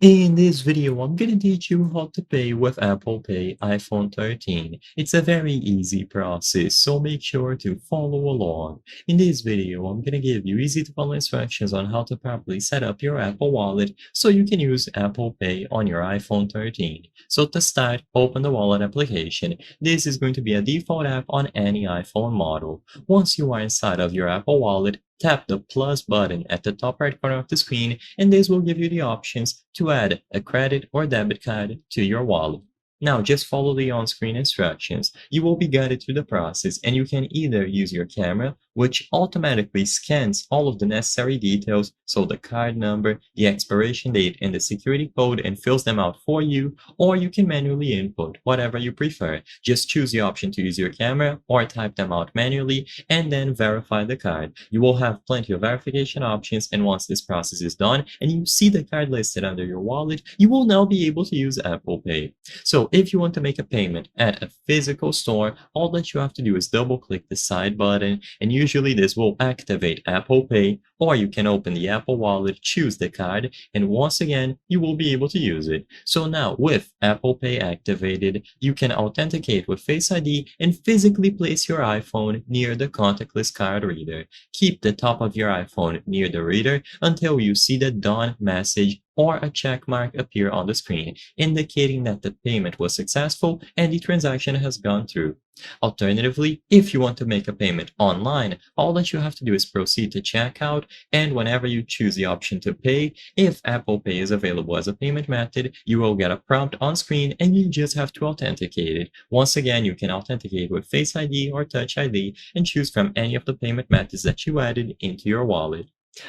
In this video, I'm gonna teach you how to pay with Apple Pay iPhone 13. It's a very easy process, so make sure to follow along. In this video, I'm gonna give you easy to follow instructions on how to properly set up your Apple Wallet so you can use Apple Pay on your iPhone 13. So to start, open the Wallet application. This is going to be a default app on any iPhone model. Once you are inside of your Apple Wallet, tap the plus button at the top right corner of the screen, and this will give you the options to add a credit or debit card to your wallet. Now, just follow the on-screen instructions. You will be guided through the process, and you can either use your camera, which automatically scans all of the necessary details, so the card number, the expiration date, and the security code, and fills them out for you, or you can manually input, whatever you prefer. Just choose the option to use your camera or type them out manually, and then verify the card. You will have plenty of verification options, and once this process is done and you see the card listed under your wallet, you will now be able to use Apple Pay. So if you want to make a payment at a physical store, all that you have to do is double click the side button, and usually this will activate Apple Pay, or you can open the Apple Wallet, choose the card, and once again, you will be able to use it. So now with Apple Pay activated, you can authenticate with Face ID and physically place your iPhone near the contactless card reader. Keep the top of your iPhone near the reader until you see the done message or a check mark appear on the screen, indicating that the payment was successful and the transaction has gone through. Alternatively, if you want to make a payment online, all that you have to do is proceed to checkout, and whenever you choose the option to pay, if Apple Pay is available as a payment method, you will get a prompt on screen and you just have to authenticate it. Once again, you can authenticate with Face ID or Touch ID and choose from any of the payment methods that you added into your wallet.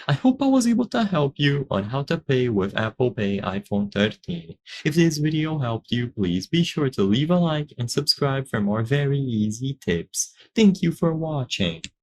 I hope I was able to help you on how to pay with Apple Pay iPhone 13. If this video helped you, please be sure to leave a like and subscribe for more very easy tips. Thank you for watching.